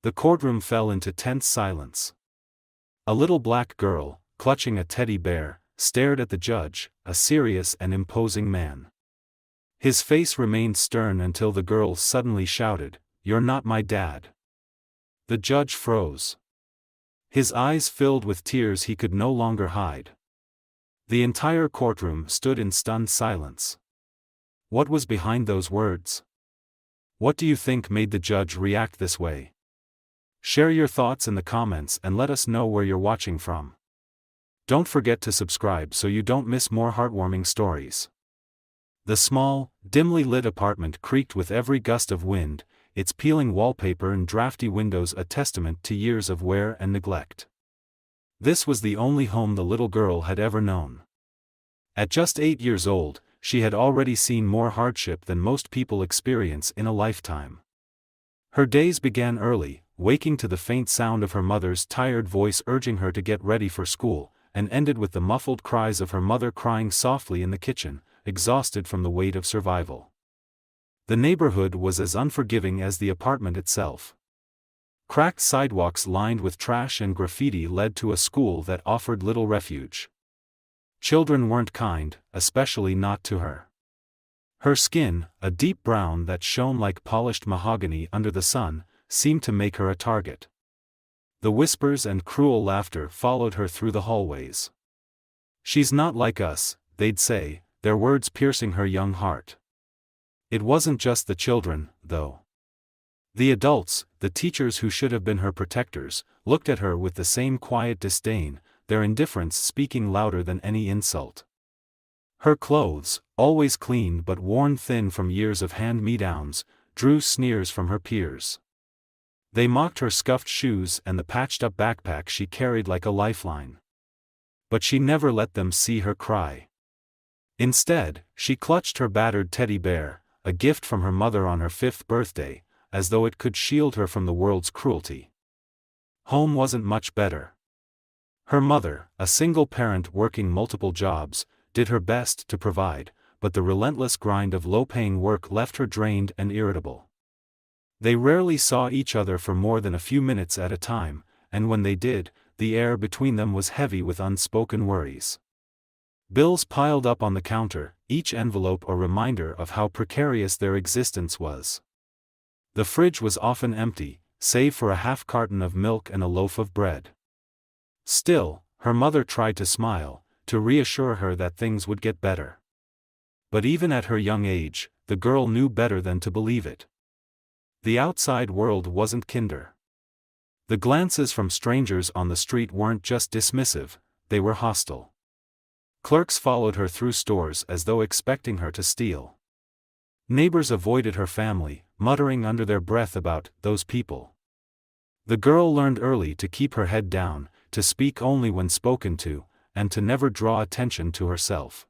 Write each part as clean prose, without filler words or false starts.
The courtroom fell into tense silence. A little black girl, clutching a teddy bear, stared at the judge, a serious and imposing man. His face remained stern until the girl suddenly shouted, "You're not my dad." The judge froze. His eyes filled with tears he could no longer hide. The entire courtroom stood in stunned silence. What was behind those words? What do you think made the judge react this way? Share your thoughts in the comments and let us know where you're watching from. Don't forget to subscribe so you don't miss more heartwarming stories. The small, dimly lit apartment creaked with every gust of wind, its peeling wallpaper and drafty windows a testament to years of wear and neglect. This was the only home the little girl had ever known. At just 8 years old, she had already seen more hardship than most people experience in a lifetime. Her days began early, waking to the faint sound of her mother's tired voice urging her to get ready for school, and ended with the muffled cries of her mother crying softly in the kitchen, exhausted from the weight of survival. The neighborhood was as unforgiving as the apartment itself. Cracked sidewalks lined with trash and graffiti led to a school that offered little refuge. Children weren't kind, especially not to her. Her skin, a deep brown that shone like polished mahogany under the sun, seemed to make her a target. The whispers and cruel laughter followed her through the hallways. "She's not like us," they'd say, their words piercing her young heart. It wasn't just the children, though. The adults, the teachers who should have been her protectors, looked at her with the same quiet disdain, their indifference speaking louder than any insult. Her clothes, always clean but worn thin from years of hand-me-downs, drew sneers from her peers. They mocked her scuffed shoes and the patched-up backpack she carried like a lifeline. But she never let them see her cry. Instead, she clutched her battered teddy bear, a gift from her mother on her 5th birthday, as though it could shield her from the world's cruelty. Home wasn't much better. Her mother, a single parent working multiple jobs, did her best to provide, but the relentless grind of low-paying work left her drained and irritable. They rarely saw each other for more than a few minutes at a time, and when they did, the air between them was heavy with unspoken worries. Bills piled up on the counter, each envelope a reminder of how precarious their existence was. The fridge was often empty, save for a half carton of milk and a loaf of bread. Still, her mother tried to smile, to reassure her that things would get better. But even at her young age, the girl knew better than to believe it. The outside world wasn't kinder. The glances from strangers on the street weren't just dismissive, they were hostile. Clerks followed her through stores as though expecting her to steal. Neighbors avoided her family, muttering under their breath about "those people." The girl learned early to keep her head down, to speak only when spoken to, and to never draw attention to herself.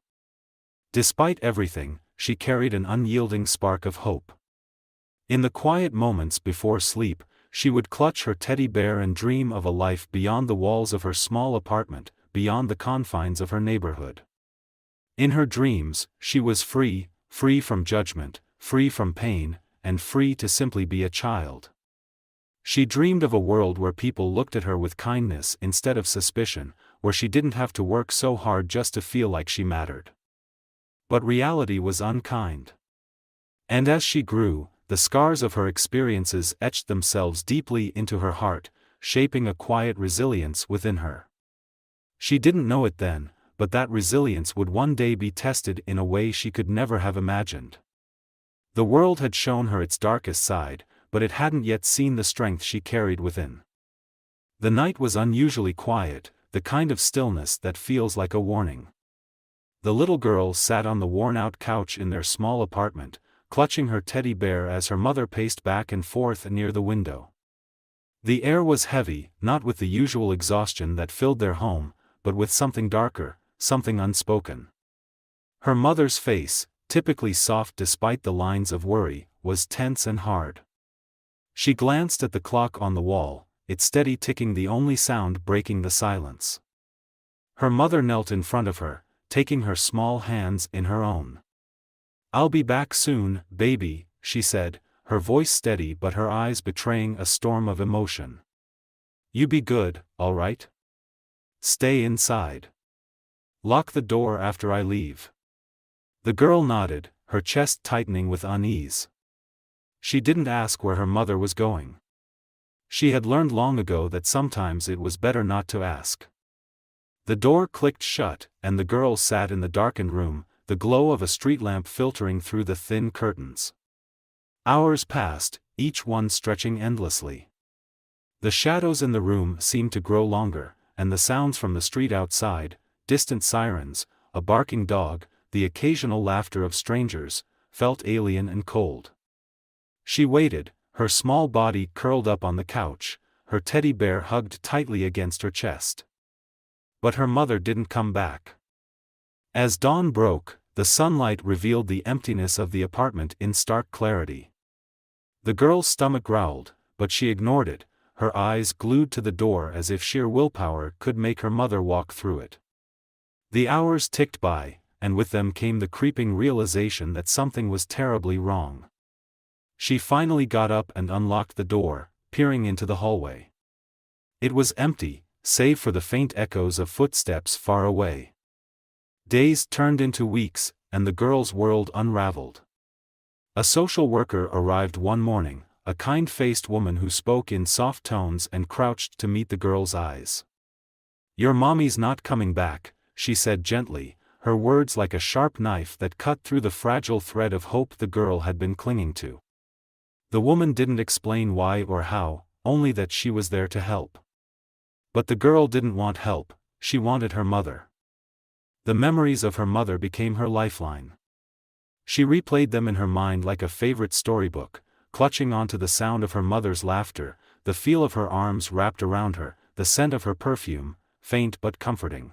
Despite everything, she carried an unyielding spark of hope. In the quiet moments before sleep, she would clutch her teddy bear and dream of a life beyond the walls of her small apartment, beyond the confines of her neighborhood. In her dreams, she was free, free from judgment, free from pain, and free to simply be a child. She dreamed of a world where people looked at her with kindness instead of suspicion, where she didn't have to work so hard just to feel like she mattered. But reality was unkind. And as she grew, the scars of her experiences etched themselves deeply into her heart, shaping a quiet resilience within her. She didn't know it then, but that resilience would one day be tested in a way she could never have imagined. The world had shown her its darkest side, but it hadn't yet seen the strength she carried within. The night was unusually quiet, the kind of stillness that feels like a warning. The little girl sat on the worn-out couch in their small apartment, clutching her teddy bear as her mother paced back and forth near the window. The air was heavy, not with the usual exhaustion that filled their home, but with something darker, something unspoken. Her mother's face, typically soft despite the lines of worry, was tense and hard. She glanced at the clock on the wall, its steady ticking the only sound breaking the silence. Her mother knelt in front of her, taking her small hands in her own. "I'll be back soon, baby," she said, her voice steady but her eyes betraying a storm of emotion. "You be good, all right? Stay inside. Lock the door after I leave." The girl nodded, her chest tightening with unease. She didn't ask where her mother was going. She had learned long ago that sometimes it was better not to ask. The door clicked shut, and the girl sat in the darkened room, the glow of a street lamp filtering through the thin curtains. Hours passed, each one stretching endlessly. The shadows in the room seemed to grow longer, and the sounds from the street outside, distant sirens, a barking dog, the occasional laughter of strangers, felt alien and cold. She waited, her small body curled up on the couch, her teddy bear hugged tightly against her chest. But her mother didn't come back. As dawn broke, the sunlight revealed the emptiness of the apartment in stark clarity. The girl's stomach growled, but she ignored it, her eyes glued to the door as if sheer willpower could make her mother walk through it. The hours ticked by, and with them came the creeping realization that something was terribly wrong. She finally got up and unlocked the door, peering into the hallway. It was empty, save for the faint echoes of footsteps far away. Days turned into weeks, and the girl's world unraveled. A social worker arrived one morning, a kind-faced woman who spoke in soft tones and crouched to meet the girl's eyes. "Your mommy's not coming back," she said gently, her words like a sharp knife that cut through the fragile thread of hope the girl had been clinging to. The woman didn't explain why or how, only that she was there to help. But the girl didn't want help, she wanted her mother. The memories of her mother became her lifeline. She replayed them in her mind like a favorite storybook, clutching onto the sound of her mother's laughter, the feel of her arms wrapped around her, the scent of her perfume, faint but comforting.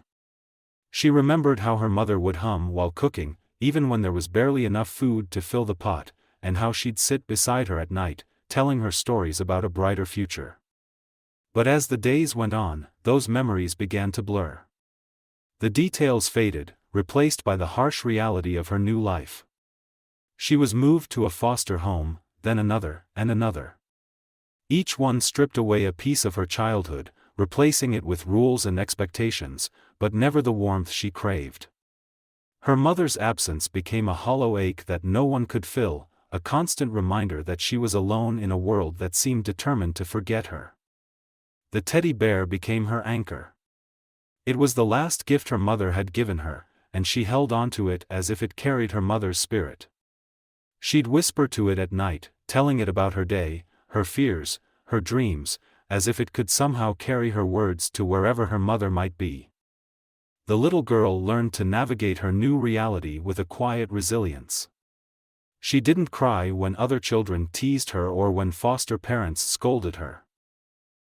She remembered how her mother would hum while cooking, even when there was barely enough food to fill the pot, and how she'd sit beside her at night, telling her stories about a brighter future. But as the days went on, those memories began to blur. The details faded, replaced by the harsh reality of her new life. She was moved to a foster home, then another, and another. Each one stripped away a piece of her childhood, replacing it with rules and expectations, but never the warmth she craved. Her mother's absence became a hollow ache that no one could fill, a constant reminder that she was alone in a world that seemed determined to forget her. The teddy bear became her anchor. It was the last gift her mother had given her, and she held onto it as if it carried her mother's spirit. She'd whisper to it at night, telling it about her day, her fears, her dreams, as if it could somehow carry her words to wherever her mother might be. The little girl learned to navigate her new reality with a quiet resilience. She didn't cry when other children teased her or when foster parents scolded her.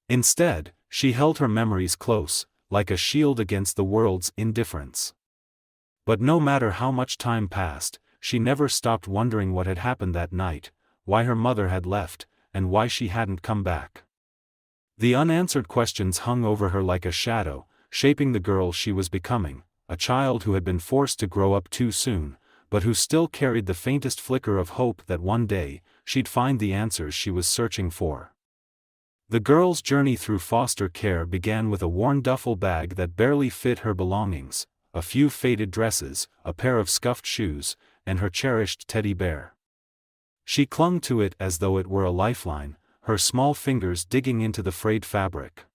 Instead, she held her memories close, like a shield against the world's indifference. But no matter how much time passed, she never stopped wondering what had happened that night, why her mother had left, and why she hadn't come back. The unanswered questions hung over her like a shadow, shaping the girl she was becoming, a child who had been forced to grow up too soon, but who still carried the faintest flicker of hope that one day, she'd find the answers she was searching for. The girl's journey through foster care began with a worn duffel bag that barely fit her belongings, a few faded dresses, a pair of scuffed shoes, and her cherished teddy bear. She clung to it as though it were a lifeline, her small fingers digging into the frayed fabric.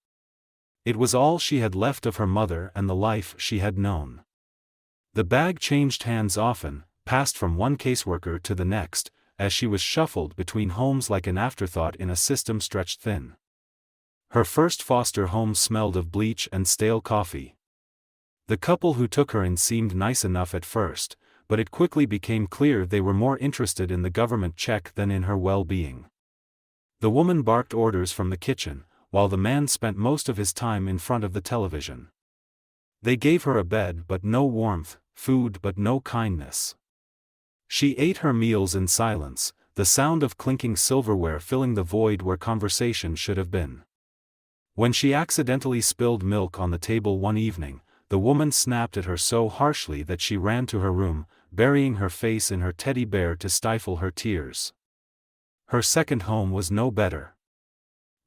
It was all she had left of her mother and the life she had known. The bag changed hands often, passed from one caseworker to the next, as she was shuffled between homes like an afterthought in a system stretched thin. Her first foster home smelled of bleach and stale coffee. The couple who took her in seemed nice enough at first, but it quickly became clear they were more interested in the government check than in her well-being. The woman barked orders from the kitchen, while the man spent most of his time in front of the television. They gave her a bed but no warmth, food but no kindness. She ate her meals in silence, the sound of clinking silverware filling the void where conversation should have been. When she accidentally spilled milk on the table one evening, the woman snapped at her so harshly that she ran to her room, burying her face in her teddy bear to stifle her tears. her second home was no better.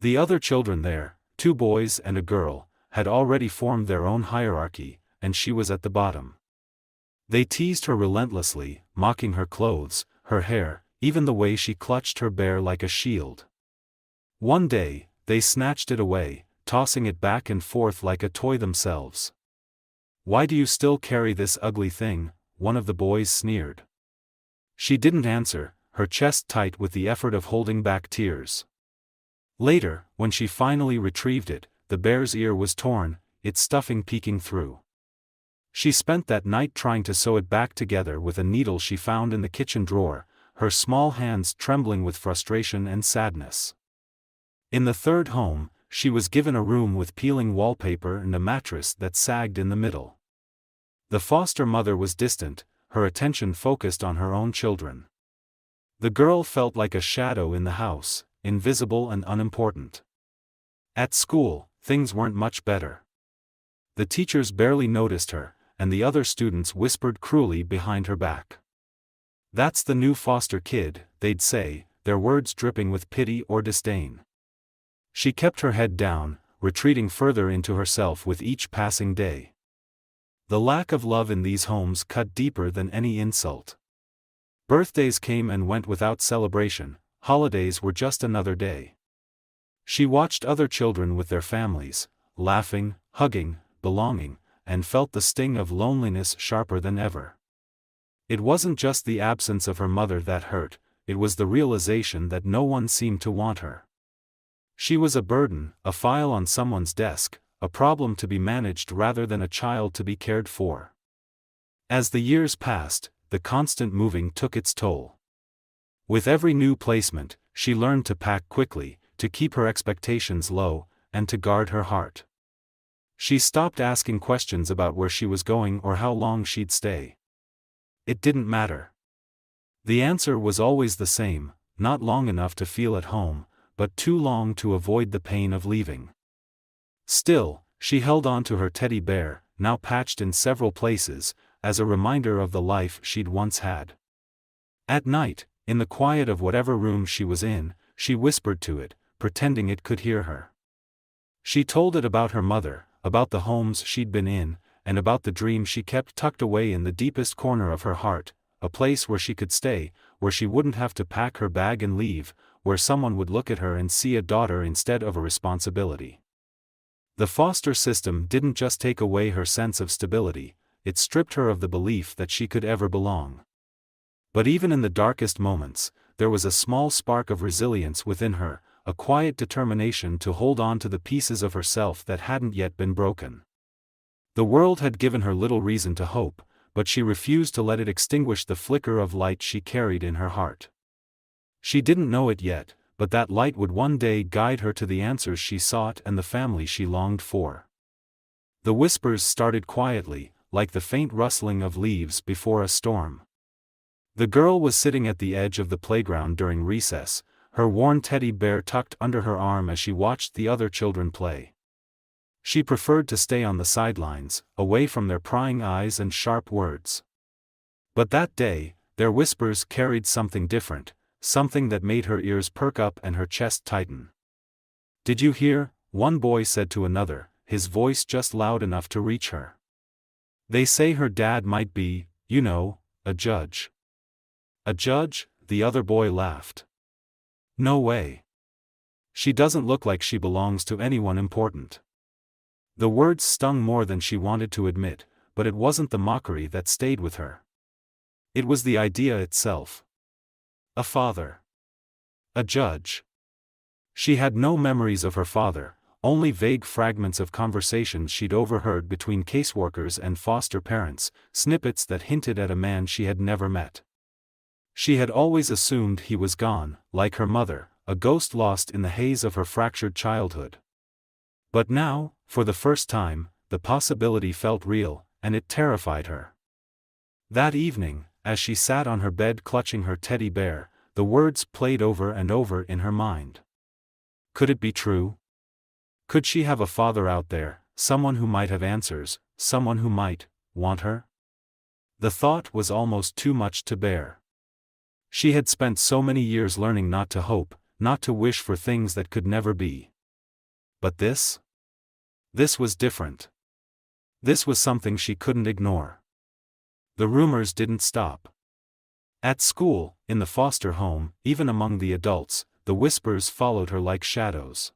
The other children there, 2 boys and a girl, had already formed their own hierarchy, and she was at the bottom. They teased her relentlessly, mocking her clothes, her hair, even the way she clutched her bear like a shield. One day, they snatched it away, tossing it back and forth like a toy themselves. "Why do you still carry this ugly thing?" one of the boys sneered. She didn't answer, her chest tight with the effort of holding back tears. Later, when she finally retrieved it, the bear's ear was torn, its stuffing peeking through. She spent that night trying to sew it back together with a needle she found in the kitchen drawer, her small hands trembling with frustration and sadness. In the third home, she was given a room with peeling wallpaper and a mattress that sagged in the middle. The foster mother was distant, her attention focused on her own children. The girl felt like a shadow in the house, invisible and unimportant. At school, things weren't much better. The teachers barely noticed her, and the other students whispered cruelly behind her back. "That's the new foster kid," they'd say, their words dripping with pity or disdain. She kept her head down, retreating further into herself with each passing day. The lack of love in these homes cut deeper than any insult. Birthdays came and went without celebration, holidays were just another day. She watched other children with their families, laughing, hugging, belonging, and felt the sting of loneliness sharper than ever. It wasn't just the absence of her mother that hurt, it was the realization that no one seemed to want her. She was a burden, a file on someone's desk, a problem to be managed rather than a child to be cared for. As the years passed, the constant moving took its toll. With every new placement, she learned to pack quickly, to keep her expectations low, and to guard her heart. She stopped asking questions about where she was going or how long she'd stay. It didn't matter. The answer was always the same: not long enough to feel at home, but too long to avoid the pain of leaving. Still, she held on to her teddy bear, now patched in several places, as a reminder of the life she'd once had. At night, in the quiet of whatever room she was in, she whispered to it, pretending it could hear her. She told it about her mother, about the homes she'd been in, and about the dream she kept tucked away in the deepest corner of her heart, a place where she could stay, where she wouldn't have to pack her bag and leave, where someone would look at her and see a daughter instead of a responsibility. The foster system didn't just take away her sense of stability, it stripped her of the belief that she could ever belong. But even in the darkest moments, there was a small spark of resilience within her, a quiet determination to hold on to the pieces of herself that hadn't yet been broken. The world had given her little reason to hope, but she refused to let it extinguish the flicker of light she carried in her heart. She didn't know it yet, but that light would one day guide her to the answers she sought and the family she longed for. The whispers started quietly, like the faint rustling of leaves before a storm. The girl was sitting at the edge of the playground during recess, her worn teddy bear tucked under her arm as she watched the other children play. She preferred to stay on the sidelines, away from their prying eyes and sharp words. But that day, their whispers carried something different, something that made her ears perk up and her chest tighten. "Did you hear?" one boy said to another, his voice just loud enough to reach her. "They say her dad might be, a judge." "A judge?" the other boy laughed. "No way. She doesn't look like she belongs to anyone important." The words stung more than she wanted to admit, but it wasn't the mockery that stayed with her. It was the idea itself. A father. A judge. She had no memories of her father, only vague fragments of conversations she'd overheard between caseworkers and foster parents, snippets that hinted at a man she had never met. She had always assumed he was gone, like her mother, a ghost lost in the haze of her fractured childhood. But now, for the first time, the possibility felt real, and it terrified her. That evening, as she sat on her bed clutching her teddy bear, the words played over and over in her mind. Could it be true? Could she have a father out there, someone who might have answers, someone who might want her? The thought was almost too much to bear. She had spent so many years learning not to hope, not to wish for things that could never be. But this? This was different. This was something she couldn't ignore. The rumors didn't stop. At school, in the foster home, even among the adults, the whispers followed her like shadows.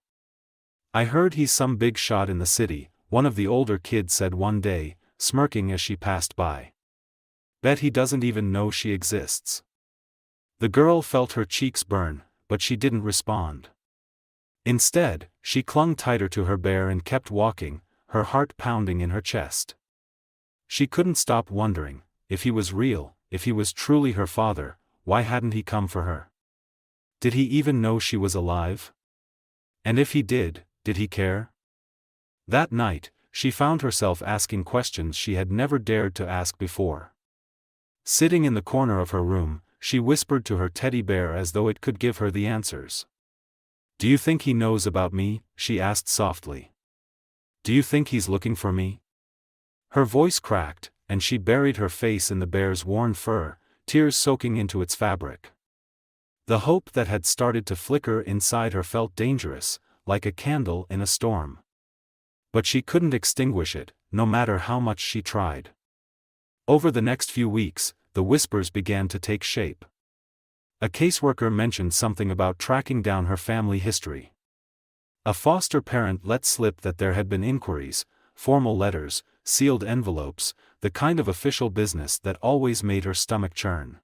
"I heard he's some big shot in the city," one of the older kids said one day, smirking as she passed by. "Bet he doesn't even know she exists." The girl felt her cheeks burn, but she didn't respond. Instead, she clung tighter to her bear and kept walking, her heart pounding in her chest. She couldn't stop wondering, if he was real, if he was truly her father, why hadn't he come for her? Did he even know she was alive? And if he did he care? That night, she found herself asking questions she had never dared to ask before. Sitting in the corner of her room, she whispered to her teddy bear as though it could give her the answers. "Do you think he knows about me?" she asked softly. "Do you think he's looking for me?" Her voice cracked, and she buried her face in the bear's worn fur, tears soaking into its fabric. The hope that had started to flicker inside her felt dangerous, like a candle in a storm. But she couldn't extinguish it, no matter how much she tried. Over the next few weeks, the whispers began to take shape. A caseworker mentioned something about tracking down her family history. A foster parent let slip that there had been inquiries, formal letters, sealed envelopes, the kind of official business that always made her stomach churn.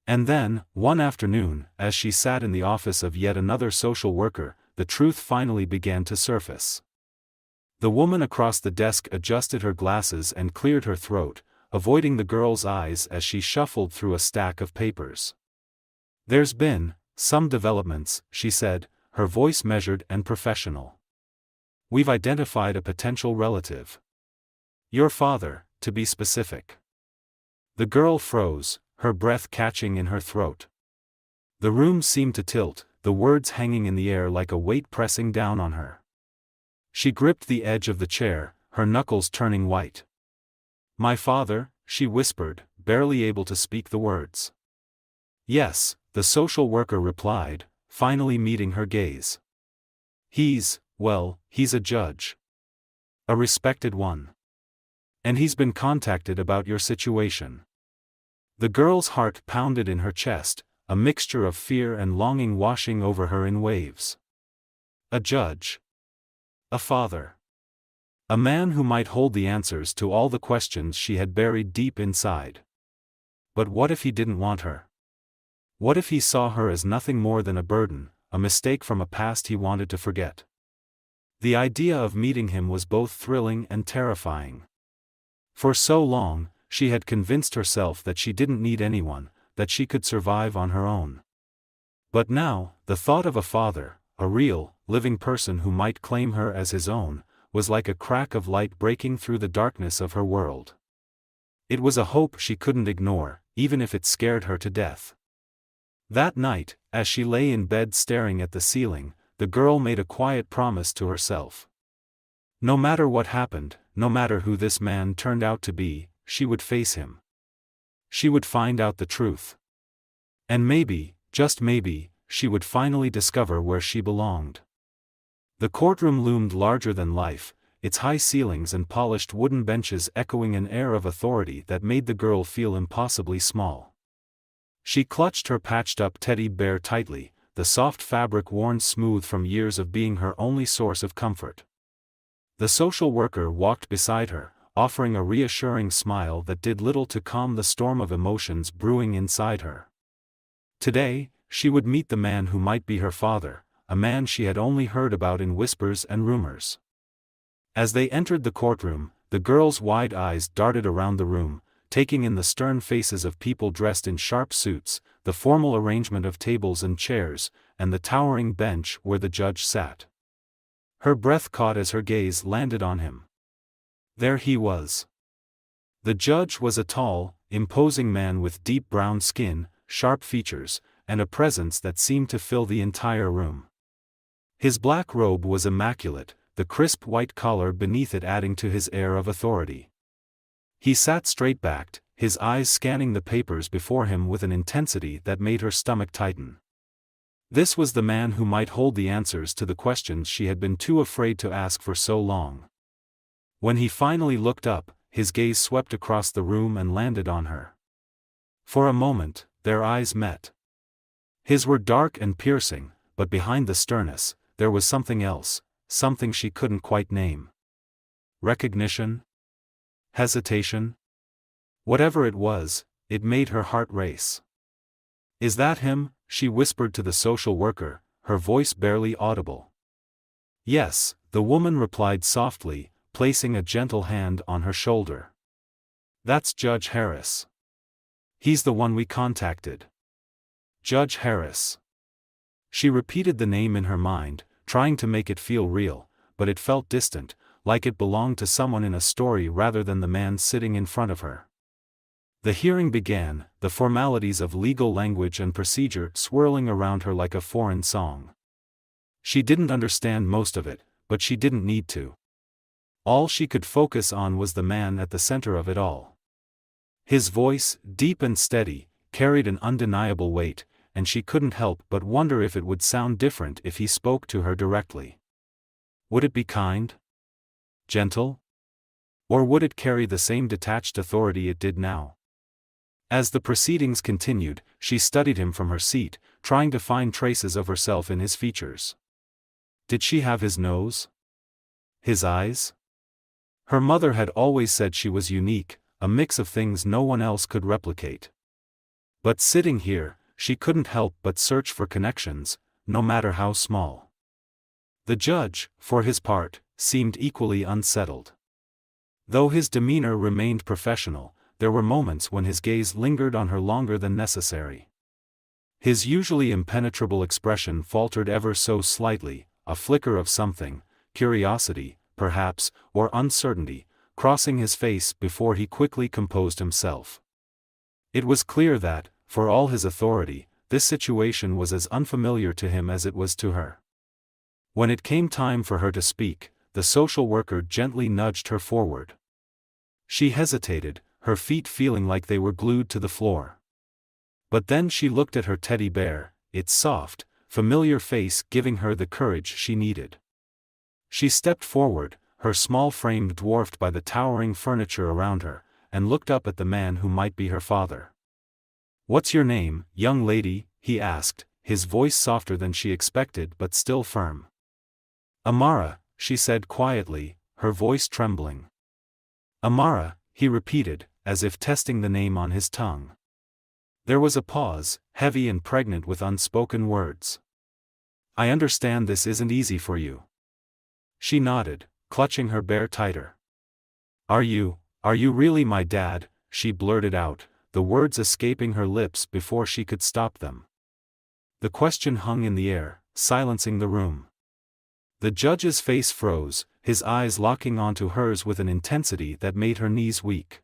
And then, one afternoon, as she sat in the office of yet another social worker, the truth finally began to surface. The woman across the desk adjusted her glasses and cleared her throat, avoiding the girl's eyes as she shuffled through a stack of papers. "There's been some developments," she said, her voice measured and professional. "We've identified a potential relative. Your father, to be specific." The girl froze, her breath catching in her throat. The room seemed to tilt, the words hanging in the air like a weight pressing down on her. She gripped the edge of the chair, her knuckles turning white. "My father?" she whispered, barely able to speak the words. "Yes," the social worker replied, finally meeting her gaze. He's a judge. A respected one. And he's been contacted about your situation." The girl's heart pounded in her chest, a mixture of fear and longing washing over her in waves. A judge. A father. A man who might hold the answers to all the questions she had buried deep inside. But what if he didn't want her? What if he saw her as nothing more than a burden, a mistake from a past he wanted to forget? The idea of meeting him was both thrilling and terrifying. For so long, she had convinced herself that she didn't need anyone, that she could survive on her own. But now, the thought of a father, a real, living person who might claim her as his own, was like a crack of light breaking through the darkness of her world. It was a hope she couldn't ignore, even if it scared her to death. That night, as she lay in bed staring at the ceiling, the girl made a quiet promise to herself. No matter what happened, no matter who this man turned out to be, she would face him. She would find out the truth. And maybe, just maybe, she would finally discover where she belonged. The courtroom loomed larger than life, its high ceilings and polished wooden benches echoing an air of authority that made the girl feel impossibly small. She clutched her patched-up teddy bear tightly, the soft fabric worn smooth from years of being her only source of comfort. The social worker walked beside her, offering a reassuring smile that did little to calm the storm of emotions brewing inside her. Today, she would meet the man who might be her father, a man she had only heard about in whispers and rumors. As they entered the courtroom, the girl's wide eyes darted around the room, taking in the stern faces of people dressed in sharp suits, the formal arrangement of tables and chairs, and the towering bench where the judge sat. Her breath caught as her gaze landed on him. There he was. The judge was a tall, imposing man with deep brown skin, sharp features, and a presence that seemed to fill the entire room. His black robe was immaculate, the crisp white collar beneath it adding to his air of authority. He sat straight-backed, his eyes scanning the papers before him with an intensity that made her stomach tighten. This was the man who might hold the answers to the questions she had been too afraid to ask for so long. When he finally looked up, his gaze swept across the room and landed on her. For a moment, their eyes met. His were dark and piercing, but behind the sternness, there was something else, something she couldn't quite name. Recognition? Hesitation? Whatever it was, it made her heart race. "Is that him?" she whispered to the social worker, her voice barely audible. "Yes," the woman replied softly, placing a gentle hand on her shoulder. "That's Judge Harris. He's the one we contacted." Judge Harris. She repeated the name in her mind, trying to make it feel real, but it felt distant, like it belonged to someone in a story rather than the man sitting in front of her. The hearing began, the formalities of legal language and procedure swirling around her like a foreign song. She didn't understand most of it, but she didn't need to. All she could focus on was the man at the center of it all. His voice, deep and steady, carried an undeniable weight, and she couldn't help but wonder if it would sound different if he spoke to her directly. Would it be kind? Gentle? Or would it carry the same detached authority it did now? As the proceedings continued, she studied him from her seat, trying to find traces of herself in his features. Did she have his nose? His eyes? Her mother had always said she was unique, a mix of things no one else could replicate. But sitting here, she couldn't help but search for connections, no matter how small. The judge, for his part, seemed equally unsettled. Though his demeanor remained professional, there were moments when his gaze lingered on her longer than necessary. His usually impenetrable expression faltered ever so slightly, a flicker of something, curiosity, perhaps, or uncertainty, crossing his face before he quickly composed himself. It was clear that, for all his authority, this situation was as unfamiliar to him as it was to her. When it came time for her to speak, the social worker gently nudged her forward. She hesitated, her feet feeling like they were glued to the floor. But then she looked at her teddy bear, its soft, familiar face giving her the courage she needed. She stepped forward, her small frame dwarfed by the towering furniture around her, and looked up at the man who might be her father. "What's your name, young lady?" he asked, his voice softer than she expected but still firm. "Amara," she said quietly, her voice trembling. "Amara," he repeated, as if testing the name on his tongue. There was a pause, heavy and pregnant with unspoken words. "I understand this isn't easy for you." She nodded, clutching her bear tighter. Are you really my dad?" she blurted out, the words escaping her lips before she could stop them. The question hung in the air, silencing the room. The judge's face froze, his eyes locking onto hers with an intensity that made her knees weak.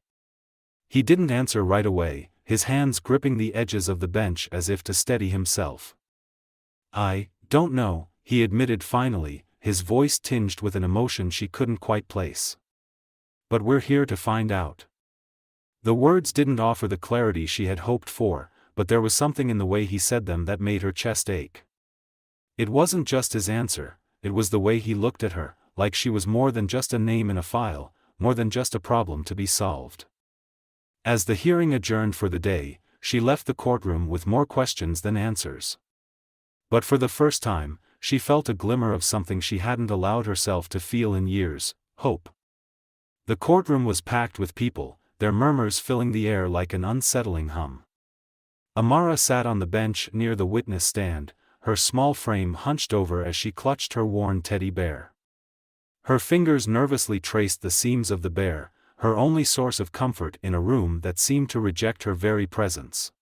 He didn't answer right away, his hands gripping the edges of the bench as if to steady himself. "I don't know," he admitted finally, his voice tinged with an emotion she couldn't quite place. "But we're here to find out." The words didn't offer the clarity she had hoped for, but there was something in the way he said them that made her chest ache. It wasn't just his answer, it was the way he looked at her, like she was more than just a name in a file, more than just a problem to be solved. As the hearing adjourned for the day, she left the courtroom with more questions than answers. But for the first time, she felt a glimmer of something she hadn't allowed herself to feel in years: hope. The courtroom was packed with people, their murmurs filling the air like an unsettling hum. Amara sat on the bench near the witness stand, her small frame hunched over as she clutched her worn teddy bear. Her fingers nervously traced the seams of the bear, her only source of comfort in a room that seemed to reject her very presence.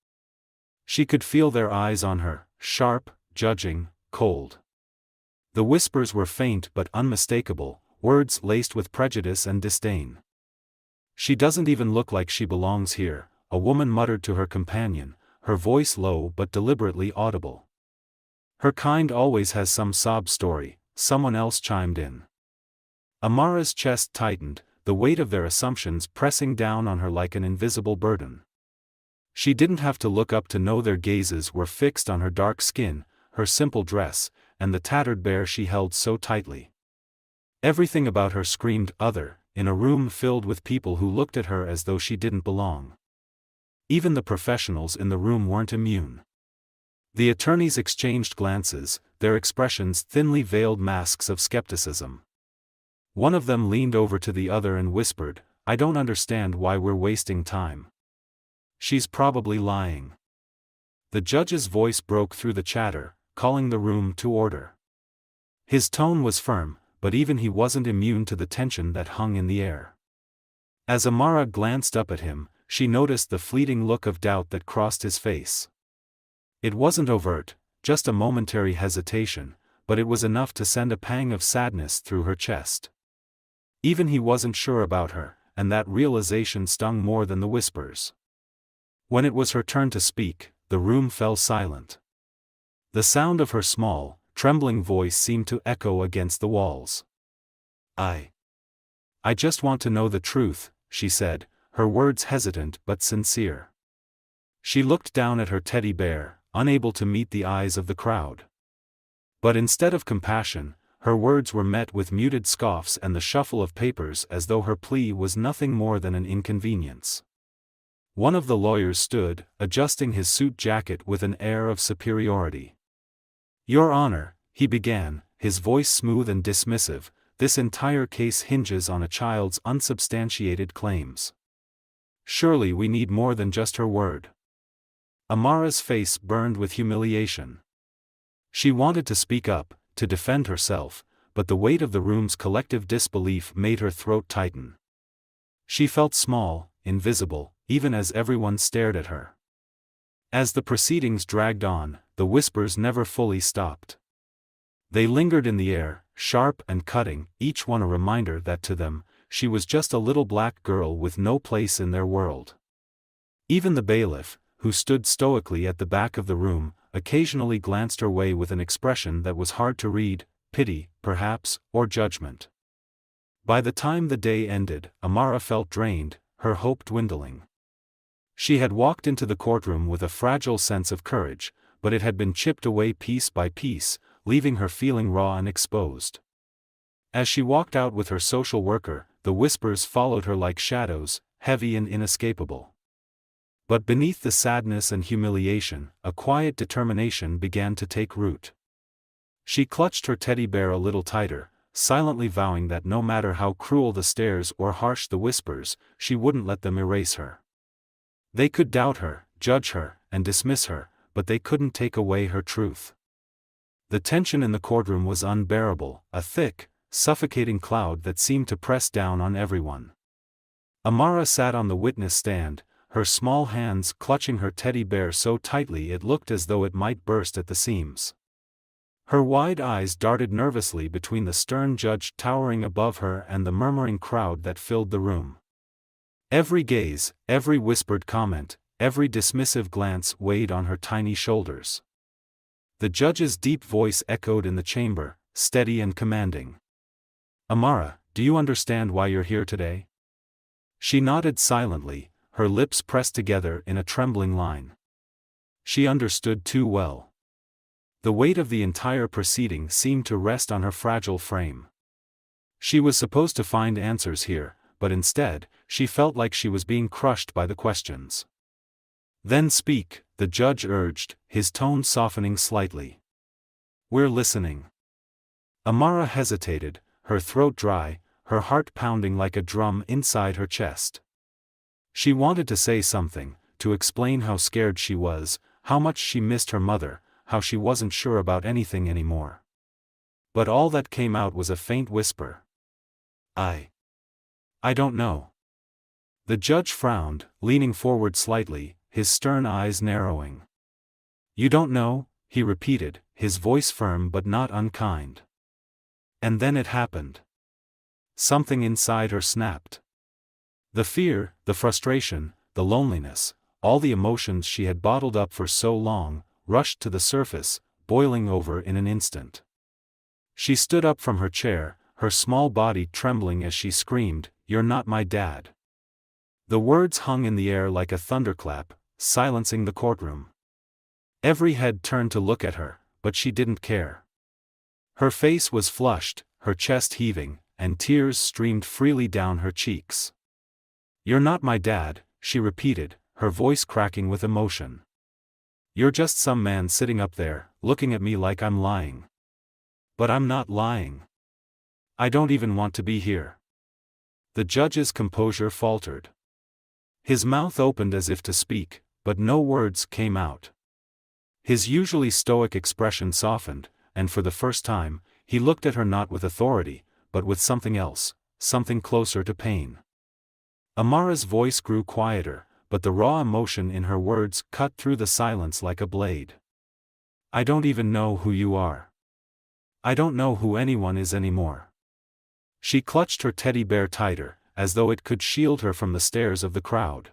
She could feel their eyes on her, sharp, judging, cold. The whispers were faint but unmistakable, words laced with prejudice and disdain. "She doesn't even look like she belongs here," a woman muttered to her companion, her voice low but deliberately audible. "Her kind always has some sob story," someone else chimed in. Amara's chest tightened, the weight of their assumptions pressing down on her like an invisible burden. She didn't have to look up to know their gazes were fixed on her dark skin, her simple dress, and the tattered bear she held so tightly. Everything about her screamed other, in a room filled with people who looked at her as though she didn't belong. Even the professionals in the room weren't immune. The attorneys exchanged glances, their expressions thinly veiled masks of skepticism. One of them leaned over to the other and whispered, "I don't understand why we're wasting time. She's probably lying." The judge's voice broke through the chatter, calling the room to order. His tone was firm, but even he wasn't immune to the tension that hung in the air. As Amara glanced up at him, she noticed the fleeting look of doubt that crossed his face. It wasn't overt, just a momentary hesitation, but it was enough to send a pang of sadness through her chest. Even he wasn't sure about her, and that realization stung more than the whispers. When it was her turn to speak, the room fell silent. The sound of her small, trembling voice seemed to echo against the walls. I just want to know the truth," she said, her words hesitant but sincere. She looked down at her teddy bear, unable to meet the eyes of the crowd. But instead of compassion, her words were met with muted scoffs and the shuffle of papers as though her plea was nothing more than an inconvenience. One of the lawyers stood, adjusting his suit jacket with an air of superiority. "Your Honor," he began, his voice smooth and dismissive, "this entire case hinges on a child's unsubstantiated claims. Surely we need more than just her word." Amara's face burned with humiliation. She wanted to speak up, to defend herself, but the weight of the room's collective disbelief made her throat tighten. She felt small, invisible, even as everyone stared at her. As the proceedings dragged on, the whispers never fully stopped. They lingered in the air, sharp and cutting, each one a reminder that to them, she was just a little black girl with no place in their world. Even the bailiff, who stood stoically at the back of the room, occasionally glanced her way with an expression that was hard to read, pity, perhaps, or judgment. By the time the day ended, Amara felt drained, her hope dwindling. She had walked into the courtroom with a fragile sense of courage, but it had been chipped away piece by piece, leaving her feeling raw and exposed. As she walked out with her social worker, the whispers followed her like shadows, heavy and inescapable. But beneath the sadness and humiliation, a quiet determination began to take root. She clutched her teddy bear a little tighter, silently vowing that no matter how cruel the stares or harsh the whispers, she wouldn't let them erase her. They could doubt her, judge her, and dismiss her, but they couldn't take away her truth. The tension in the courtroom was unbearable, a thick, suffocating cloud that seemed to press down on everyone. Amara sat on the witness stand, her small hands clutching her teddy bear so tightly it looked as though it might burst at the seams. Her wide eyes darted nervously between the stern judge towering above her and the murmuring crowd that filled the room. Every gaze, every whispered comment, every dismissive glance weighed on her tiny shoulders. The judge's deep voice echoed in the chamber, steady and commanding. "Amara, do you understand why you're here today?" She nodded silently, her lips pressed together in a trembling line. She understood too well. The weight of the entire proceeding seemed to rest on her fragile frame. She was supposed to find answers here, but instead, she felt like she was being crushed by the questions. "Then speak," the judge urged, his tone softening slightly. "We're listening." Amara hesitated, her throat dry, her heart pounding like a drum inside her chest. She wanted to say something, to explain how scared she was, how much she missed her mother, how she wasn't sure about anything anymore. But all that came out was a faint whisper. I don't know." The judge frowned, leaning forward slightly, his stern eyes narrowing. "You don't know?" he repeated, his voice firm but not unkind. And then it happened. Something inside her snapped. The fear, the frustration, the loneliness, all the emotions she had bottled up for so long, rushed to the surface, boiling over in an instant. She stood up from her chair, her small body trembling as she screamed, "You're not my dad." The words hung in the air like a thunderclap, silencing the courtroom. Every head turned to look at her, but she didn't care. Her face was flushed, her chest heaving, and tears streamed freely down her cheeks. "You're not my dad," she repeated, her voice cracking with emotion. "You're just some man sitting up there, looking at me like I'm lying. But I'm not lying. I don't even want to be here." The judge's composure faltered. His mouth opened as if to speak, but no words came out. His usually stoic expression softened, and for the first time, he looked at her not with authority, but with something else, something closer to pain. Amara's voice grew quieter, but the raw emotion in her words cut through the silence like a blade. "I don't even know who you are. I don't know who anyone is anymore." She clutched her teddy bear tighter, as though it could shield her from the stares of the crowd.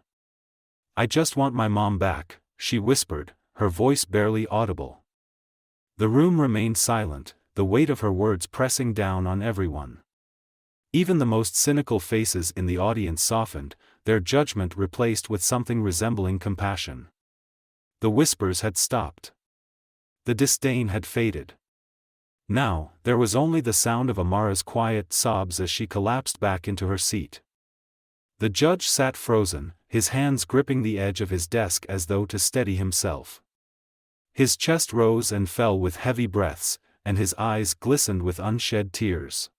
"I just want my mom back," she whispered, her voice barely audible. The room remained silent, the weight of her words pressing down on everyone. Even the most cynical faces in the audience softened, their judgment replaced with something resembling compassion. The whispers had stopped. The disdain had faded. Now, there was only the sound of Amara's quiet sobs as she collapsed back into her seat. The judge sat frozen, his hands gripping the edge of his desk as though to steady himself. His chest rose and fell with heavy breaths, and his eyes glistened with unshed tears.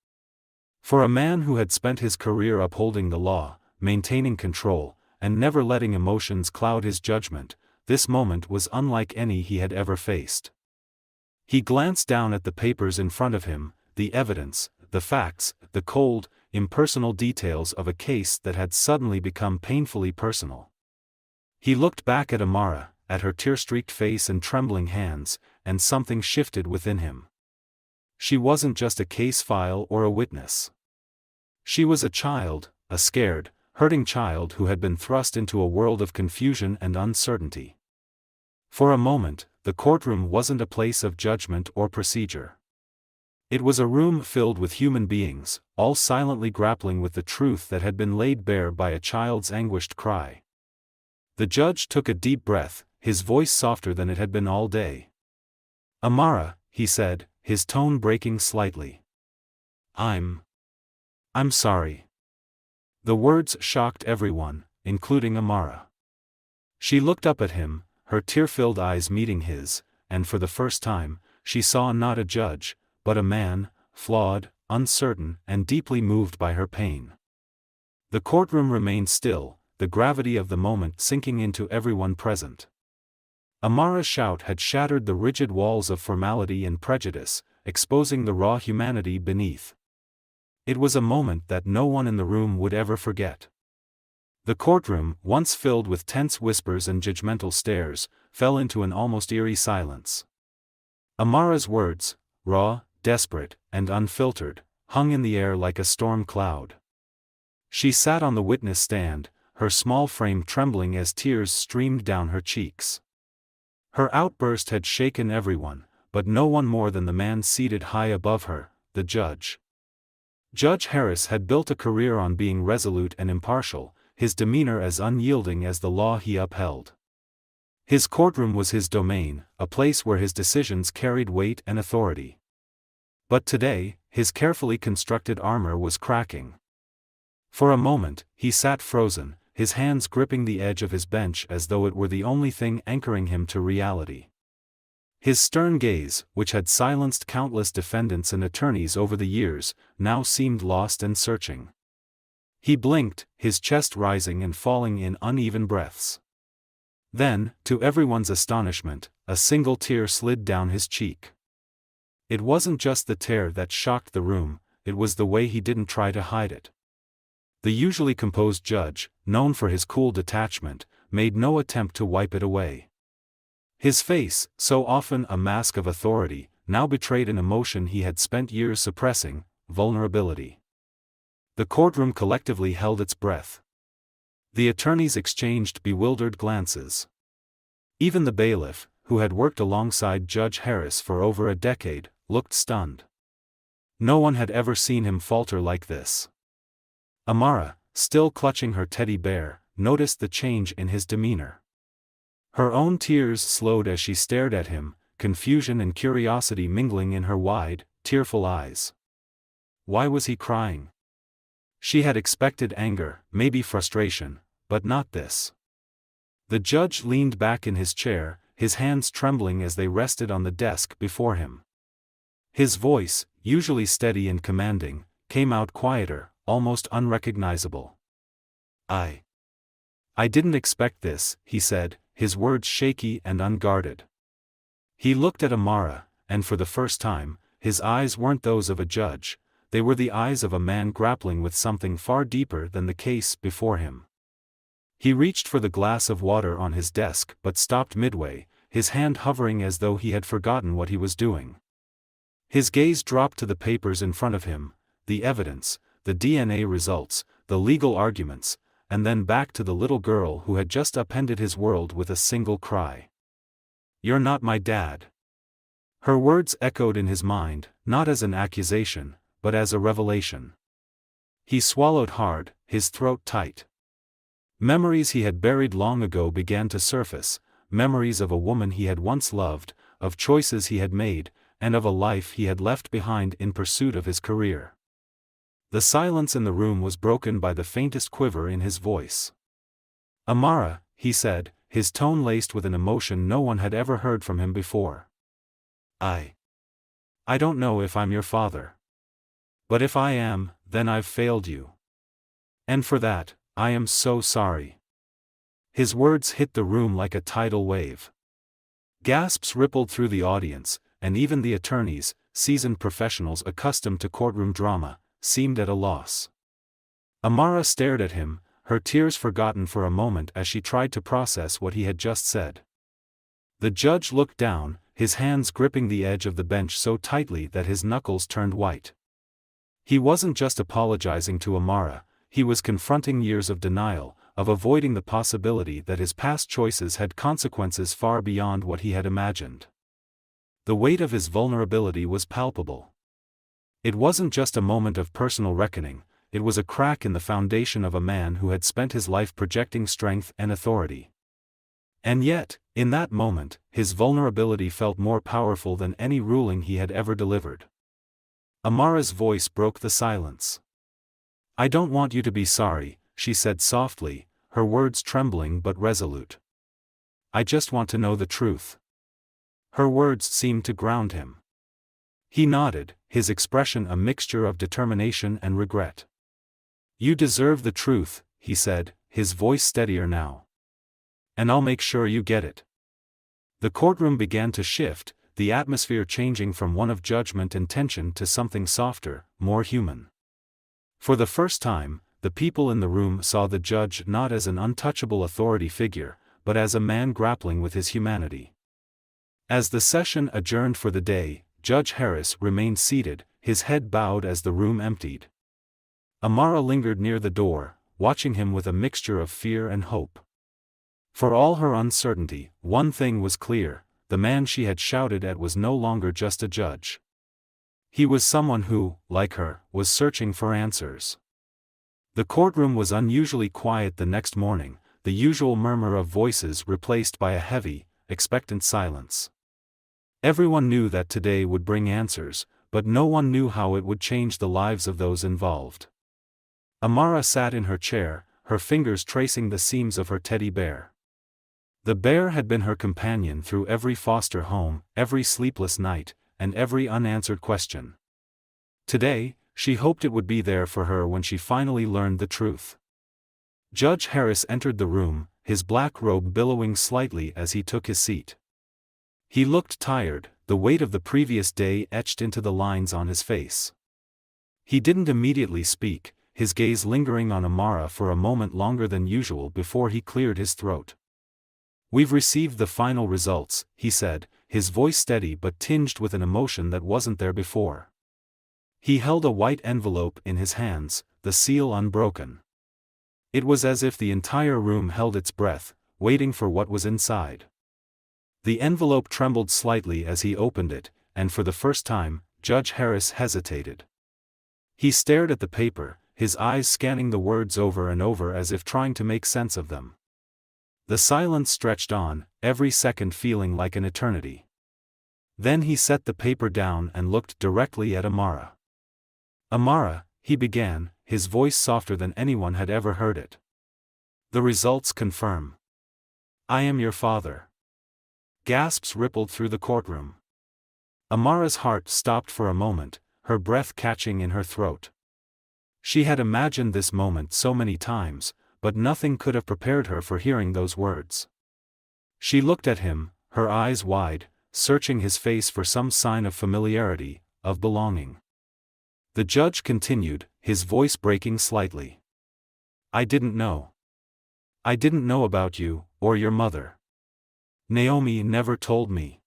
For a man who had spent his career upholding the law, maintaining control, and never letting emotions cloud his judgment, this moment was unlike any he had ever faced. He glanced down at the papers in front of him, the evidence, the facts, the cold, impersonal details of a case that had suddenly become painfully personal. He looked back at Amara, at her tear-streaked face and trembling hands, and something shifted within him. She wasn't just a case file or a witness. She was a child, a scared, hurting child who had been thrust into a world of confusion and uncertainty. For a moment, the courtroom wasn't a place of judgment or procedure. It was a room filled with human beings, all silently grappling with the truth that had been laid bare by a child's anguished cry. The judge took a deep breath, his voice softer than it had been all day. "Amara," he said, his tone breaking slightly. I'm sorry." The words shocked everyone, including Amara. She looked up at him, her tear-filled eyes meeting his, and for the first time, she saw not a judge, but a man, flawed, uncertain, and deeply moved by her pain. The courtroom remained still, the gravity of the moment sinking into everyone present. Amara's shout had shattered the rigid walls of formality and prejudice, exposing the raw humanity beneath. It was a moment that no one in the room would ever forget. The courtroom, once filled with tense whispers and judgmental stares, fell into an almost eerie silence. Amara's words, raw, desperate, and unfiltered, hung in the air like a storm cloud. She sat on the witness stand, her small frame trembling as tears streamed down her cheeks. Her outburst had shaken everyone, but no one more than the man seated high above her, the judge. Judge Harris had built a career on being resolute and impartial, his demeanor as unyielding as the law he upheld. His courtroom was his domain, a place where his decisions carried weight and authority. But today, his carefully constructed armor was cracking. For a moment, he sat frozen, his hands gripping the edge of his bench as though it were the only thing anchoring him to reality. His stern gaze, which had silenced countless defendants and attorneys over the years, now seemed lost and searching. He blinked, his chest rising and falling in uneven breaths. Then, to everyone's astonishment, a single tear slid down his cheek. It wasn't just the tear that shocked the room, it was the way he didn't try to hide it. The usually composed judge, known for his cool detachment, made no attempt to wipe it away. His face, so often a mask of authority, now betrayed an emotion he had spent years suppressing: vulnerability. The courtroom collectively held its breath. The attorneys exchanged bewildered glances. Even the bailiff, who had worked alongside Judge Harris for over a decade, looked stunned. No one had ever seen him falter like this. Amara, still clutching her teddy bear, noticed the change in his demeanor. Her own tears slowed as she stared at him, confusion and curiosity mingling in her wide, tearful eyes. Why was he crying? She had expected anger, maybe frustration, but not this. The judge leaned back in his chair, his hands trembling as they rested on the desk before him. His voice, usually steady and commanding, came out quieter, almost unrecognizable. I didn't expect this, he said, his words shaky and unguarded. He looked at Amara, and for the first time, his eyes weren't those of a judge, they were the eyes of a man grappling with something far deeper than the case before him. He reached for the glass of water on his desk but stopped midway, his hand hovering as though he had forgotten what he was doing. His gaze dropped to the papers in front of him, the evidence, the DNA results, the legal arguments, and then back to the little girl who had just upended his world with a single cry. "You're not my dad." Her words echoed in his mind, not as an accusation, but as a revelation. He swallowed hard, his throat tight. Memories he had buried long ago began to surface, memories of a woman he had once loved, of choices he had made, and of a life he had left behind in pursuit of his career. The silence in the room was broken by the faintest quiver in his voice. "Amara," he said, his tone laced with an emotion no one had ever heard from him before. I don't know if I'm your father. But if I am, then I've failed you. And for that, I am so sorry." His words hit the room like a tidal wave. Gasps rippled through the audience, and even the attorneys, seasoned professionals accustomed to courtroom drama, seemed at a loss. Amara stared at him, her tears forgotten for a moment as she tried to process what he had just said. The judge looked down, his hands gripping the edge of the bench so tightly that his knuckles turned white. He wasn't just apologizing to Amara, he was confronting years of denial, of avoiding the possibility that his past choices had consequences far beyond what he had imagined. The weight of his vulnerability was palpable. It wasn't just a moment of personal reckoning, it was a crack in the foundation of a man who had spent his life projecting strength and authority. And yet, in that moment, his vulnerability felt more powerful than any ruling he had ever delivered. Amara's voice broke the silence. "I don't want you to be sorry," she said softly, her words trembling but resolute. "I just want to know the truth." Her words seemed to ground him. He nodded, his expression a mixture of determination and regret. "You deserve the truth," he said, his voice steadier now. "And I'll make sure you get it." The courtroom began to shift, the atmosphere changing from one of judgment and tension to something softer, more human. For the first time, the people in the room saw the judge not as an untouchable authority figure, but as a man grappling with his humanity. As the session adjourned for the day, Judge Harris remained seated, his head bowed as the room emptied. Amara lingered near the door, watching him with a mixture of fear and hope. For all her uncertainty, one thing was clear, the man she had shouted at was no longer just a judge. He was someone who, like her, was searching for answers. The courtroom was unusually quiet the next morning, the usual murmur of voices replaced by a heavy, expectant silence. Everyone knew that today would bring answers, but no one knew how it would change the lives of those involved. Amara sat in her chair, her fingers tracing the seams of her teddy bear. The bear had been her companion through every foster home, every sleepless night, and every unanswered question. Today, she hoped it would be there for her when she finally learned the truth. Judge Harris entered the room, his black robe billowing slightly as he took his seat. He looked tired, the weight of the previous day etched into the lines on his face. He didn't immediately speak, his gaze lingering on Amara for a moment longer than usual before he cleared his throat. "We've received the final results," he said, his voice steady but tinged with an emotion that wasn't there before. He held a white envelope in his hands, the seal unbroken. It was as if the entire room held its breath, waiting for what was inside. The envelope trembled slightly as he opened it, and for the first time, Judge Harris hesitated. He stared at the paper, his eyes scanning the words over and over as if trying to make sense of them. The silence stretched on, every second feeling like an eternity. Then he set the paper down and looked directly at Amara. "Amara," he began, his voice softer than anyone had ever heard it. "The results confirm. I am your father." Gasps rippled through the courtroom. Amara's heart stopped for a moment, her breath catching in her throat. She had imagined this moment so many times, but nothing could have prepared her for hearing those words. She looked at him, her eyes wide, searching his face for some sign of familiarity, of belonging. The judge continued, his voice breaking slightly. "I didn't know. I didn't know about you, or your mother. Naomi never told me."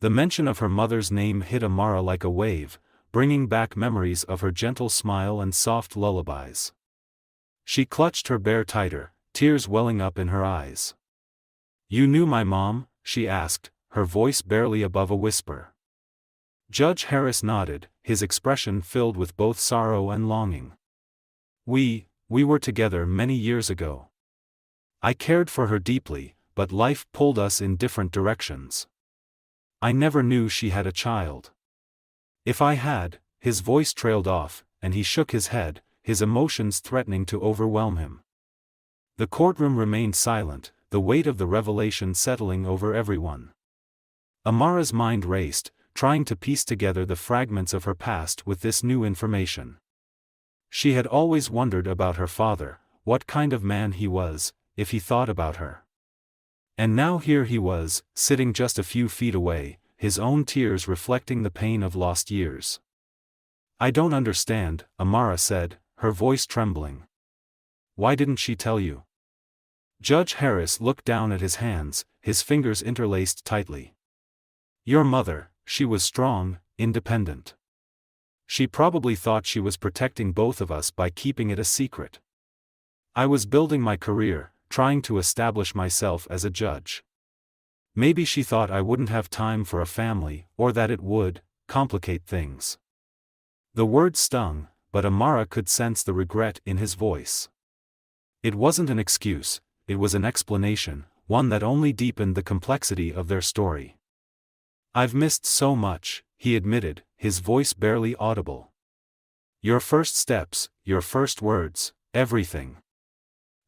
The mention of her mother's name hit Amara like a wave, bringing back memories of her gentle smile and soft lullabies. She clutched her bear tighter, tears welling up in her eyes. "You knew my mom?" she asked, her voice barely above a whisper. Judge Harris nodded, his expression filled with both sorrow and longing. We were together many years ago. I cared for her deeply, but life pulled us in different directions. I never knew she had a child. If I had," his voice trailed off, and he shook his head, his emotions threatening to overwhelm him. The courtroom remained silent, the weight of the revelation settling over everyone. Amara's mind raced, trying to piece together the fragments of her past with this new information. She had always wondered about her father, what kind of man he was, if he thought about her. And now here he was, sitting just a few feet away, his own tears reflecting the pain of lost years. "I don't understand," Amara said, her voice trembling. "Why didn't she tell you?" Judge Harris looked down at his hands, his fingers interlaced tightly. "Your mother, she was strong, independent. She probably thought she was protecting both of us by keeping it a secret. I was building my career, trying to establish myself as a judge. Maybe she thought I wouldn't have time for a family, or that it would complicate things." The word stung, but Amara could sense the regret in his voice. It wasn't an excuse, it was an explanation, one that only deepened the complexity of their story. "I've missed so much," he admitted, his voice barely audible. "Your first steps, your first words, everything.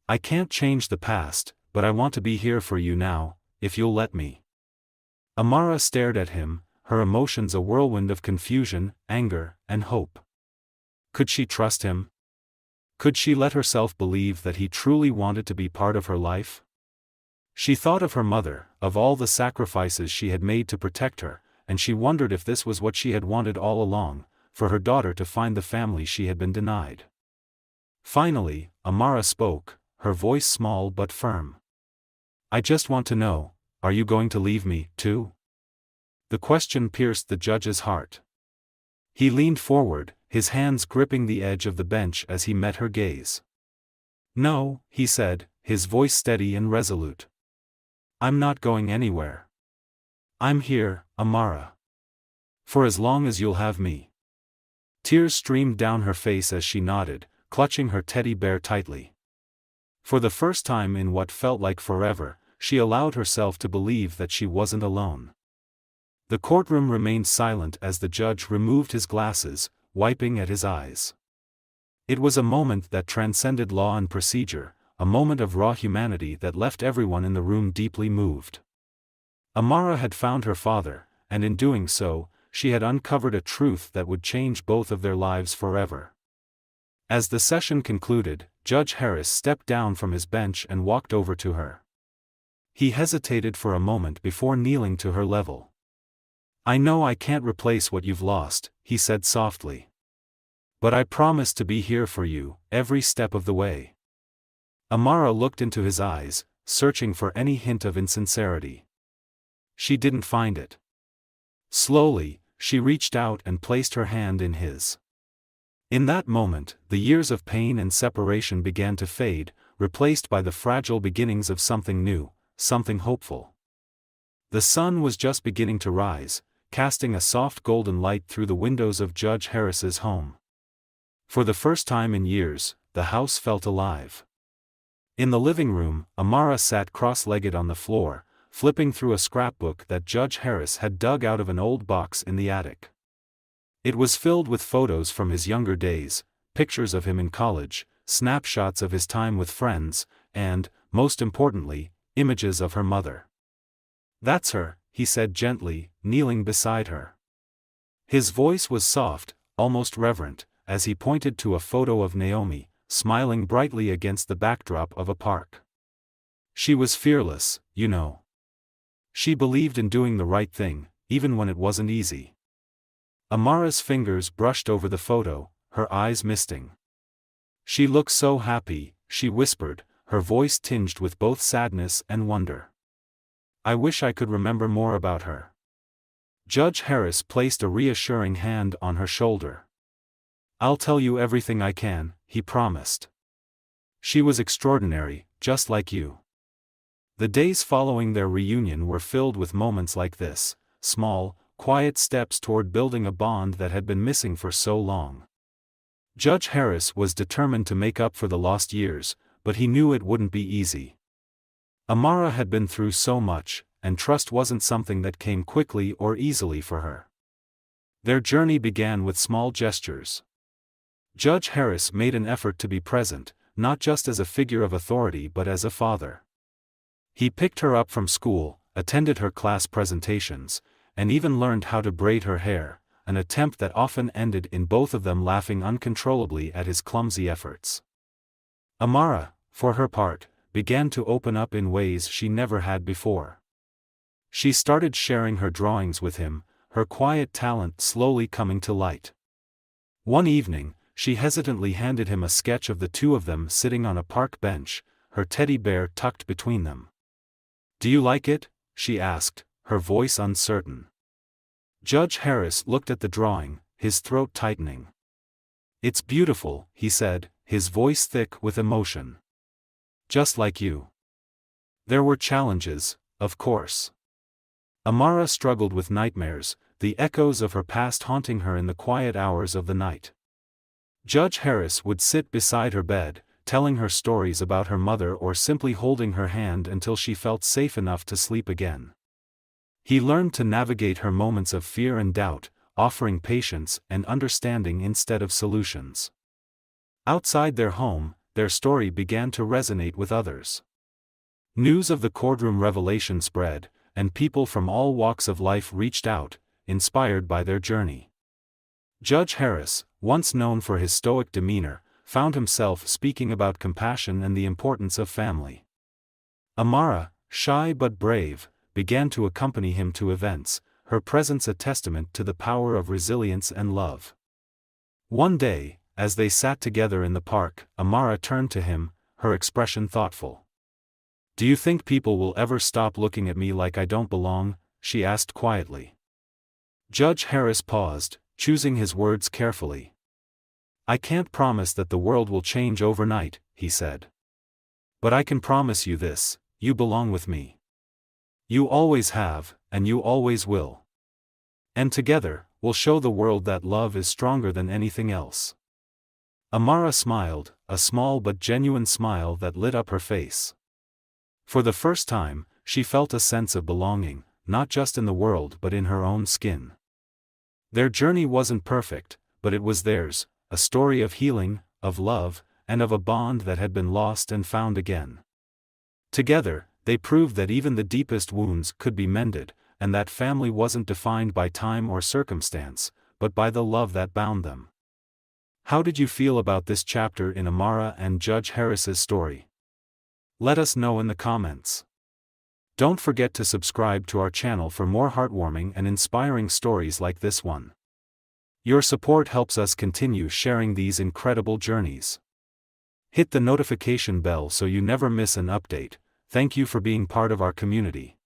I can't change the past, but I want to be here for you now, if you'll let me." Amara stared at him, her emotions a whirlwind of confusion, anger, and hope. Could she trust him? Could she let herself believe that he truly wanted to be part of her life? She thought of her mother, of all the sacrifices she had made to protect her, and she wondered if this was what she had wanted all along, for her daughter to find the family she had been denied. Finally, Amara spoke, her voice small but firm. "I just want to know, are you going to leave me, too?" The question pierced the judge's heart. He leaned forward, his hands gripping the edge of the bench as he met her gaze. "No," he said, his voice steady and resolute. "I'm not going anywhere. I'm here, Amara. For as long as you'll have me." Tears streamed down her face as she nodded, clutching her teddy bear tightly. For the first time in what felt like forever, she allowed herself to believe that she wasn't alone. The courtroom remained silent as the judge removed his glasses, wiping at his eyes. It was a moment that transcended law and procedure, a moment of raw humanity that left everyone in the room deeply moved. Amara had found her father, and in doing so, she had uncovered a truth that would change both of their lives forever. As the session concluded, Judge Harris stepped down from his bench and walked over to her. He hesitated for a moment before kneeling to her level. "I know I can't replace what you've lost," he said softly. "But I promise to be here for you, every step of the way." Amara looked into his eyes, searching for any hint of insincerity. She didn't find it. Slowly, she reached out and placed her hand in his. In that moment, the years of pain and separation began to fade, replaced by the fragile beginnings of something new, something hopeful. The sun was just beginning to rise, casting a soft golden light through the windows of Judge Harris's home. For the first time in years, the house felt alive. In the living room, Amara sat cross-legged on the floor, flipping through a scrapbook that Judge Harris had dug out of an old box in the attic. It was filled with photos from his younger days, pictures of him in college, snapshots of his time with friends, and, most importantly, images of her mother. "That's her," he said gently, kneeling beside her. His voice was soft, almost reverent, as he pointed to a photo of Naomi, smiling brightly against the backdrop of a park. "She was fearless, you know. She believed in doing the right thing, even when it wasn't easy." Amara's fingers brushed over the photo, her eyes misting. "She looks so happy," she whispered, her voice tinged with both sadness and wonder. "I wish I could remember more about her." Judge Harris placed a reassuring hand on her shoulder. "I'll tell you everything I can," he promised. "She was extraordinary, just like you." The days following their reunion were filled with moments like this, small, quiet steps toward building a bond that had been missing for so long. Judge Harris was determined to make up for the lost years, but he knew it wouldn't be easy. Amara had been through so much, and trust wasn't something that came quickly or easily for her. Their journey began with small gestures. Judge Harris made an effort to be present, not just as a figure of authority but as a father. He picked her up from school, attended her class presentations, and even learned how to braid her hair, an attempt that often ended in both of them laughing uncontrollably at his clumsy efforts. Amara, for her part, began to open up in ways she never had before. She started sharing her drawings with him, her quiet talent slowly coming to light. One evening, she hesitantly handed him a sketch of the two of them sitting on a park bench, her teddy bear tucked between them. "Do you like it?" she asked, her voice uncertain. Judge Harris looked at the drawing, his throat tightening. "It's beautiful," he said, his voice thick with emotion. "Just like you." There were challenges, of course. Amara struggled with nightmares, the echoes of her past haunting her in the quiet hours of the night. Judge Harris would sit beside her bed, telling her stories about her mother or simply holding her hand until she felt safe enough to sleep again. He learned to navigate her moments of fear and doubt, offering patience and understanding instead of solutions. Outside their home, their story began to resonate with others. News of the courtroom revelation spread, and people from all walks of life reached out, inspired by their journey. Judge Harris, once known for his stoic demeanor, found himself speaking about compassion and the importance of family. Amara, shy but brave, began to accompany him to events, her presence a testament to the power of resilience and love. One day, as they sat together in the park, Amara turned to him, her expression thoughtful. "Do you think people will ever stop looking at me like I don't belong?" she asked quietly. Judge Harris paused, choosing his words carefully. "I can't promise that the world will change overnight," he said. "But I can promise you this: you belong with me. You always have, and you always will. And together, we'll show the world that love is stronger than anything else." Amara smiled, a small but genuine smile that lit up her face. For the first time, she felt a sense of belonging, not just in the world but in her own skin. Their journey wasn't perfect, but it was theirs, a story of healing, of love, and of a bond that had been lost and found again. Together, they proved that even the deepest wounds could be mended, and that family wasn't defined by time or circumstance, but by the love that bound them. How did you feel about this chapter in Amara and Judge Harris's story? Let us know in the comments. Don't forget to subscribe to our channel for more heartwarming and inspiring stories like this one. Your support helps us continue sharing these incredible journeys. Hit the notification bell so you never miss an update. Thank you for being part of our community.